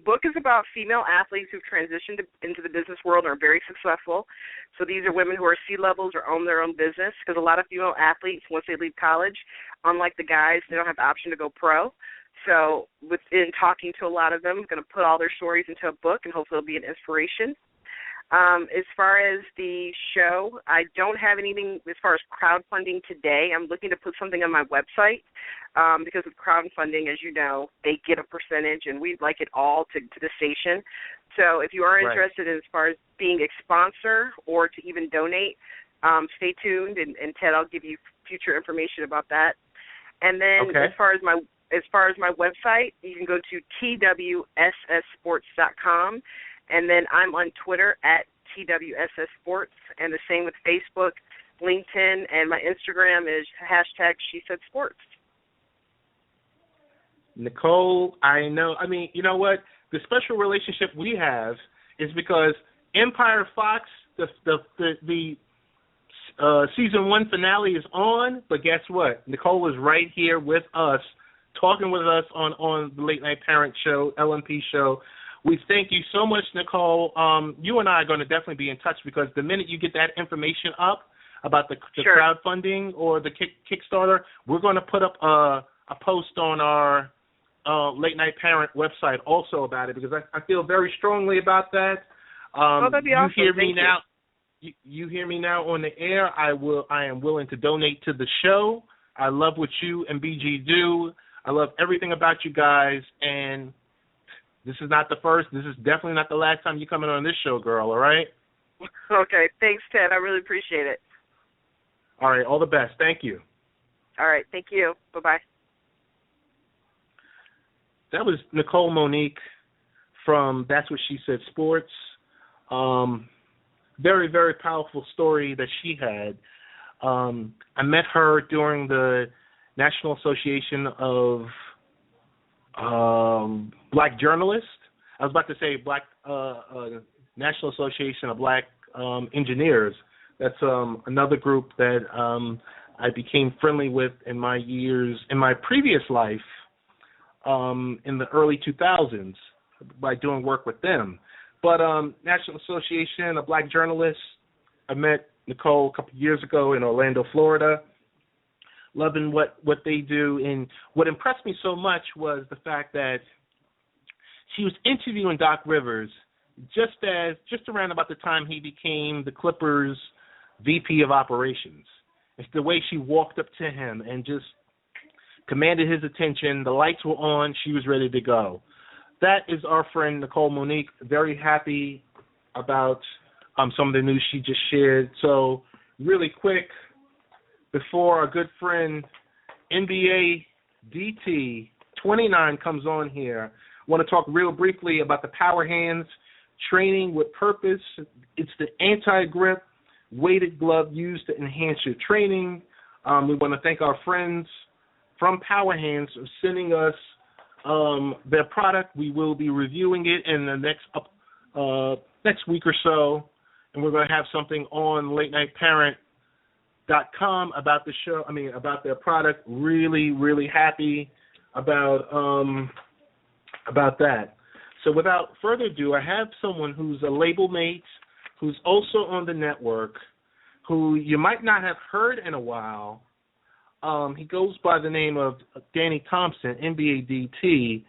book is about female athletes who've transitioned into the business world and are very successful. So these are women who are C-levels or own their own business, because a lot of female athletes, once they leave college, unlike the guys, they don't have the option to go pro. So within talking to a lot of them, I'm going to put all their stories into a book, and hopefully it'll be an inspiration. As far as the show, I don't have anything as far as crowdfunding today. I'm looking to put something on my website because with crowdfunding, as you know, they get a percentage, and we'd like it all to the station. So if you are interested in as far as being a sponsor or to even donate, stay tuned, and Ted, I'll give you future information about that. And then as far as my website, you can go to twssports.com. And then I'm on Twitter at TWSS Sports, and the same with Facebook, LinkedIn, and my Instagram is #SheSaidSports. Nicole, I mean, you know what? The special relationship we have is because Empire Fox, the season 1 finale is on, but guess what? Nicole is right here with us, talking with us on the Late Night Parent show, LNP show. We thank you so much, Nicole. You and I are going to definitely be in touch, because the minute you get that information up about the crowdfunding or the Kickstarter, we're going to put up a post on our Late Night Parent website also about it, because I feel very strongly about that. That'd be awesome. You hear me now. You hear me now on the air. I am willing to donate to the show. I love what you and BG do. I love everything about you guys, and this is not the first. This is definitely not the last time you're coming on this show, girl, all right? Okay. Thanks, Ted. I really appreciate it. All right. All the best. Thank you. All right. Thank you. Bye-bye. That was Nicole Monique from That's What She Said Sports. Very, very powerful story that she had. I met her during the National Association of Black Journalists. I was about to say National Association of Black Engineers. That's another group that I became friendly with in my previous life in the early 2000s by doing work with them. But National Association of Black Journalists, I met Nicole a couple of years ago in Orlando, Florida. Loving what they do. And what impressed me so much was the fact that she was interviewing Doc Rivers just around about the time he became the Clippers' VP of Operations. It's the way she walked up to him and just commanded his attention. The lights were on. She was ready to go. That is our friend Nicole Monique. Very happy about some of the news she just shared. So really quick, before our good friend NBA DT 29 comes on here, I want to talk real briefly about the Power Hands Training with Purpose. It's the anti-grip weighted glove used to enhance your training. We want to thank our friends from Power Hands for sending us their product. We will be reviewing it in the next week or so, and we're going to have something on LateNightParent.com about the show. About their product. Really, really happy about that. So without further ado, I have someone who's a label mate, who's also on the network, who you might not have heard in a while. He goes by the name of Danny Thompson, NBA DT,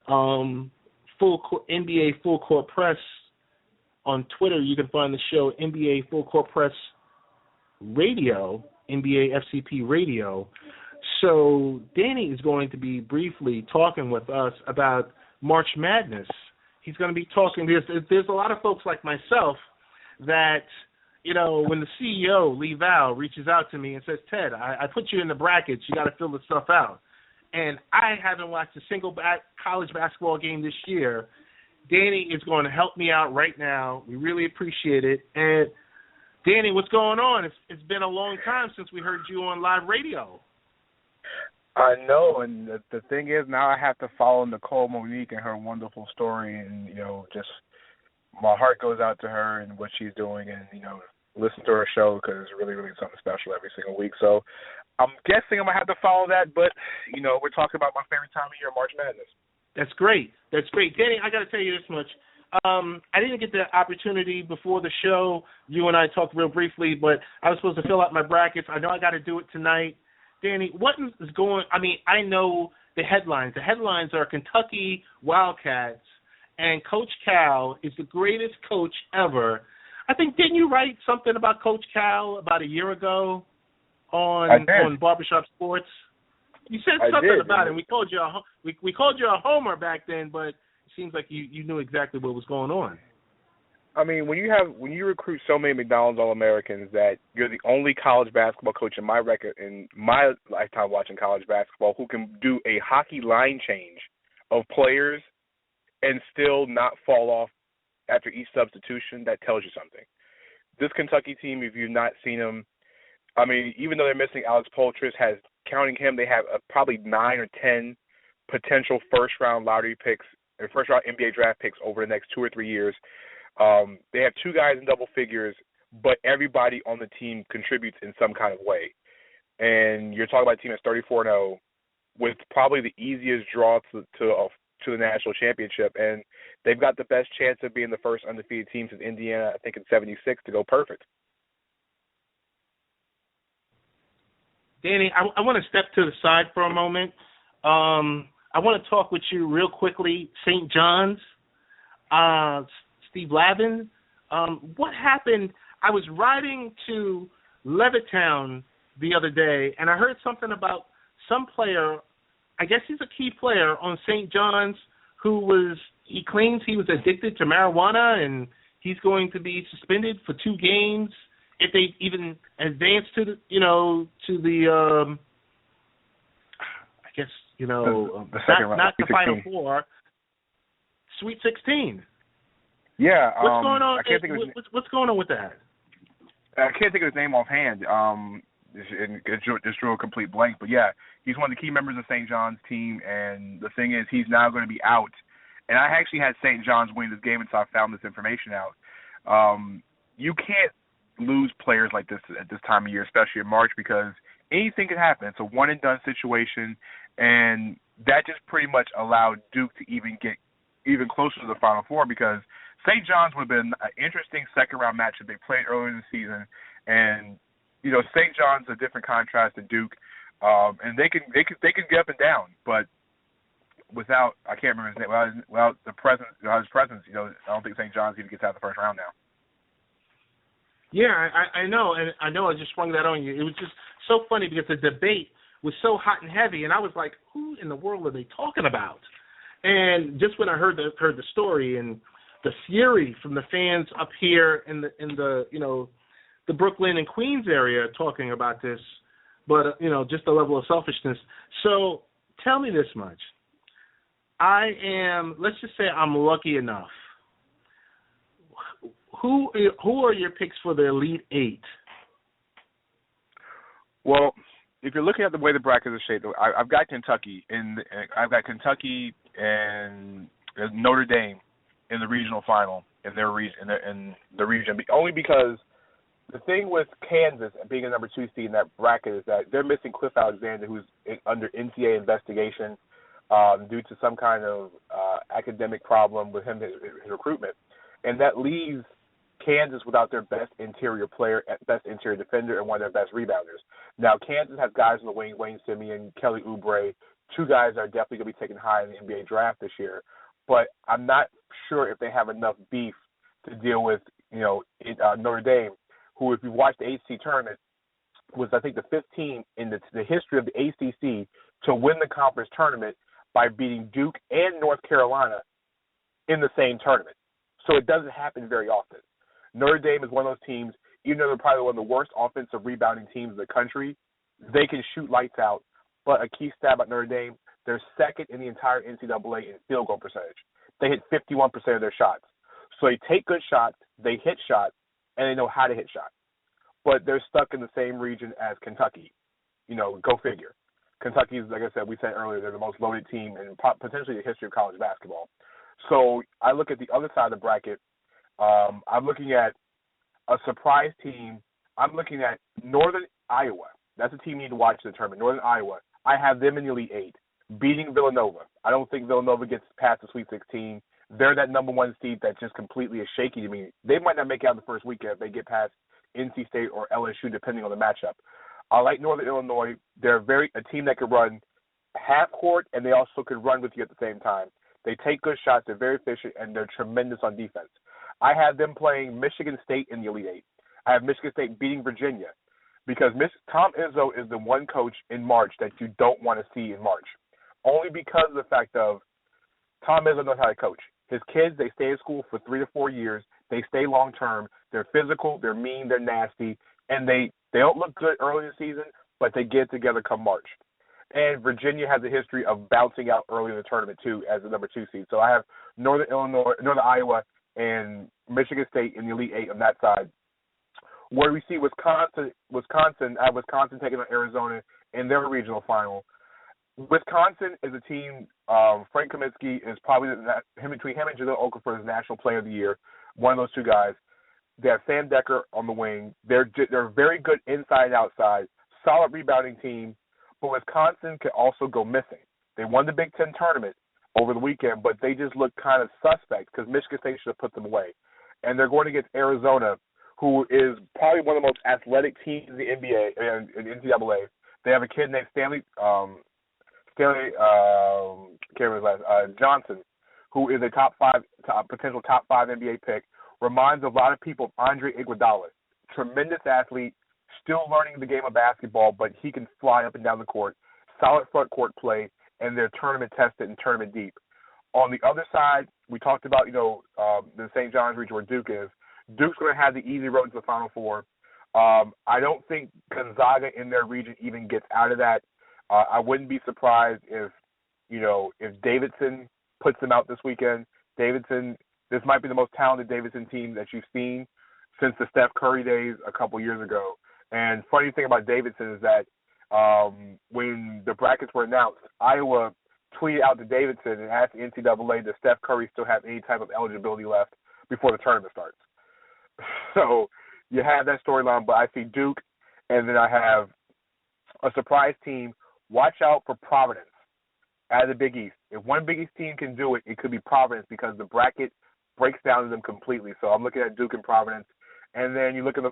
NBA Full Court Press. On Twitter, you can find the show NBA Full Court Press Radio, NBA FCP Radio. So Danny is going to be briefly talking with us about March Madness. He's going to be talking, there's a lot of folks like myself that, when the CEO, Lee Val, reaches out to me and says, Ted, I put you in the brackets, you got to fill the stuff out. And I haven't watched a single college basketball game this year. Danny is going to help me out right now. We really appreciate it. And Danny, what's going on? It's been a long time since we heard you on live radio. I know, and the thing is, now I have to follow Nicole Monique and her wonderful story, and just my heart goes out to her and what she's doing, and listen to her show because it's really, really something special every single week. So I'm guessing I'm gonna have to follow that, but we're talking about my favorite time of year, March Madness. That's great. That's great. Danny, I got to tell you this much. I didn't get the opportunity before the show. You and I talked real briefly, but I was supposed to fill out my brackets. I know I got to do it tonight. Danny, what is going – I mean, I know the headlines. The headlines are Kentucky Wildcats, and Coach Cal is the greatest coach ever. I think, didn't you write something about Coach Cal about a year ago on Barbershop Sports? You said something about it. We called you a homer back then, but it seems like you knew exactly what was going on. I mean, when you recruit so many McDonald's All-Americans that you're the only college basketball coach in my record in my lifetime watching college basketball who can do a hockey line change of players and still not fall off after each substitution, that tells you something. This Kentucky team, if you've not seen them, I mean, even though they're missing Alex Poitras, counting him, they have probably 9 or 10 potential first-round lottery picks or first-round NBA draft picks over the next 2 or 3 years. They have 2 guys in double figures, but everybody on the team contributes in some kind of way. And you're talking about a team that's 34-0 with probably the easiest draw to the national championship, and they've got the best chance of being the first undefeated team since Indiana, I think, in '76 to go perfect. Danny, I want to step to the side for a moment. I want to talk with you real quickly. St. John's, Steve Lavin, what happened? I was riding to Levittown the other day, and I heard something about some player, I guess he's a key player on St. John's, he claims he was addicted to marijuana, and he's going to be suspended for 2 games if they even advance to the I guess, not the Final Four, Sweet 16. Yeah. What's going on? I can't think of what's going on with that? I can't think of his name offhand. Just drew a complete blank. But, yeah, he's one of the key members of St. John's team, and the thing is he's now going to be out. And I actually had St. John's win this game until I found this information out. You can't lose players like this at this time of year, especially in March, because anything can happen. It's a one-and-done situation, and that just pretty much allowed Duke to even get even closer to the Final Four, because St. John's would have been an interesting second-round match if they played earlier in the season. And, St. John's a different contrast to Duke, and they can get up and down, but without, I can't remember his name, without his presence, I don't think St. John's even gets out of the first round now. Yeah, I know, and I know I just sprung that on you. It was just so funny because the debate was so hot and heavy, and I was like, who in the world are they talking about? And just when I heard the story and the fury from the fans up here in the Brooklyn and Queens area talking about this, but just the level of selfishness. So tell me this much: let's just say I'm lucky enough. Who are your picks for the Elite Eight? Well, if you're looking at the way the brackets are shaped, I've got Kentucky and Notre Dame in the regional final in their region, in the region, only because the thing with Kansas being a number 2 seed in that bracket is that they're missing Cliff Alexander, who's under NCAA investigation due to some kind of academic problem with his recruitment, and that leaves Kansas without their best interior player, best interior defender, and one of their best rebounders. Now, Kansas has guys in the wing, Wayne Simeon, Kelly Oubre, 2 guys that are definitely going to be taken high in the NBA draft this year. But I'm not sure if they have enough beef to deal with, Notre Dame, who, if you watch the ACC tournament, was, I think, the 5th team in the history of the ACC to win the conference tournament by beating Duke and North Carolina in the same tournament. So it doesn't happen very often. Notre Dame is one of those teams, even though they're probably one of the worst offensive rebounding teams in the country, they can shoot lights out. But a key stat about Notre Dame, they're second in the entire NCAA in field goal percentage. They hit 51% of their shots. So they take good shots, they hit shots, and they know how to hit shots. But they're stuck in the same region as Kentucky. Go figure. Kentucky is, like I said, we said earlier, they're the most loaded team in potentially the history of college basketball. So I look at the other side of the bracket. I'm looking at a surprise team. I'm looking at Northern Iowa. That's a team you need to watch in the tournament. Northern Iowa. I have them in the Elite Eight. beating Villanova. I don't think Villanova gets past the Sweet 16. They're that number one seed that just completely is shaky to me. They might not make it out the first weekend if they get past NC State or LSU, depending on the matchup. I like Northern Illinois. They're a team that can run half court, and they also could run with you at the same time. They take good shots. They're very efficient, and they're tremendous on defense. I have them playing Michigan State in the Elite Eight. I have Michigan State beating Virginia because Tom Izzo is the one coach in March that you don't want to see in March, only because of the fact of Tom Izzo knows how to coach. His kids, they stay in school for 3 to 4 years. They stay long term. They're physical. They're mean. They're nasty. And they don't look good early in the season, but they get together come March. And Virginia has a history of bouncing out early in the tournament, too, as the number 2 seed. So I have Northern Iowa, and Michigan State in the Elite Eight on that side. Where we see Wisconsin, I have Wisconsin taking on Arizona in their regional final. Wisconsin is a team. Frank Kaminsky is probably between him and Jaleel Okafor is National Player of the Year. One of those two guys. They have Sam Decker on the wing. They're very good inside and outside. Solid rebounding team. But Wisconsin can also go missing. They won the Big Ten tournament over the weekend, but they just look kind of suspect because Michigan State should have put them away. And they're going against Arizona, who is probably one of the most athletic teams in the NBA and in NCAA. They have a kid named Stanley Johnson, who is a potential top five NBA pick. Reminds a lot of people of Andre Iguodala. Tremendous athlete, still learning the game of basketball, but he can fly up and down the court. Solid front court play, and they're tournament tested and tournament deep. On the other side, we talked about, the St. John's region where Duke is. Duke's going to have the easy road to the Final Four. I don't think Gonzaga in their region even gets out of that. I wouldn't be surprised if Davidson puts them out this weekend. This might be the most talented Davidson team that you've seen since the Steph Curry days a couple years ago. And funny thing about Davidson is that when the brackets were announced, Iowa tweeted out to Davidson and asked the NCAA does Steph Curry still have any type of eligibility left before the tournament starts. So you have that storyline, but I see Duke, and then I have a surprise team. Watch out for Providence out of the Big East. If one Big East team can do it, it could be Providence because the bracket breaks down to them completely. So I'm looking at Duke and Providence. And then you look at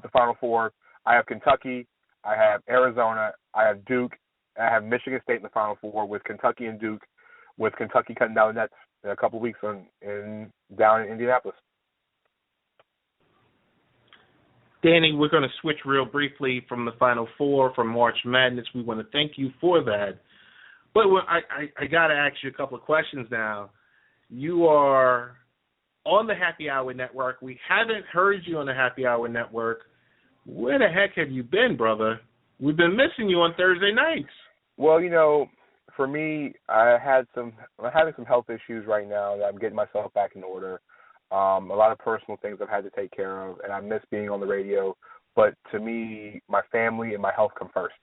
the Final Four. I have Kentucky, I have Arizona, I have Duke, I have Michigan State in the Final Four with Kentucky and Duke, with Kentucky cutting down the nets in a couple of weeks down in Indianapolis. Danny, we're going to switch real briefly from the Final Four, from March Madness. We want to thank you for that. But I got to ask you a couple of questions now. You are on the Happy Hour Network. We haven't heard you on the Happy Hour Network. Where the heck have you been, brother? We've been missing you on Thursday nights. Well, for me, I'm having some health issues right now that I'm getting myself back in order. A lot of personal things I've had to take care of, and I miss being on the radio. But to me, my family and my health come first.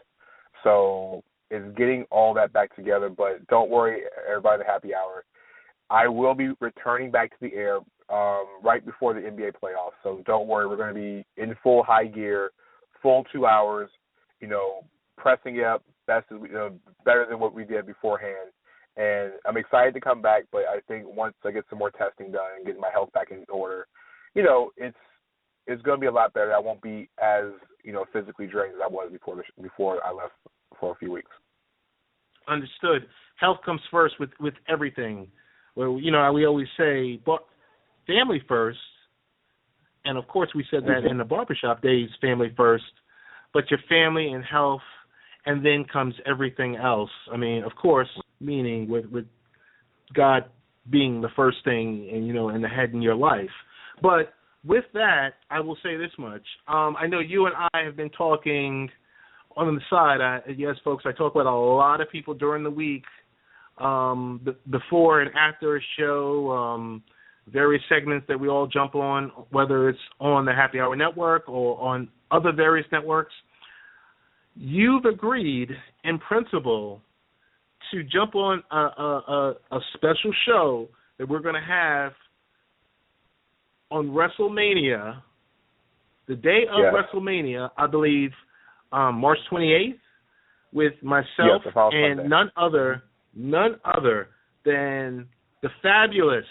So it's getting all that back together. But don't worry, everybody, the Happy Hour. I will be returning back to the air right before the NBA playoffs. So don't worry, we're going to be in full high gear, full 2 hours, pressing it up better than what we did beforehand. And I'm excited to come back, but I think once I get some more testing done and get my health back in order, it's going to be a lot better. I won't be as, physically drained as I was before I left for a few weeks. Understood. Health comes first with everything. Well, we always say, but family first, and of course we said that in the barbershop days, family first, but your family and health, and then comes everything else. I mean, of course, meaning with God being the first thing, and the head in your life. But with that, I will say this much. I know you and I have been talking on the side. Yes, folks, I talk with a lot of people during the week, before and after a show, various segments that we all jump on, whether it's on the Happy Hour Network or on other various networks. You've agreed in principle to jump on a special show that we're going to have on WrestleMania, the day of WrestleMania, I believe, March 28th, with myself Yes, and none other than the fabulous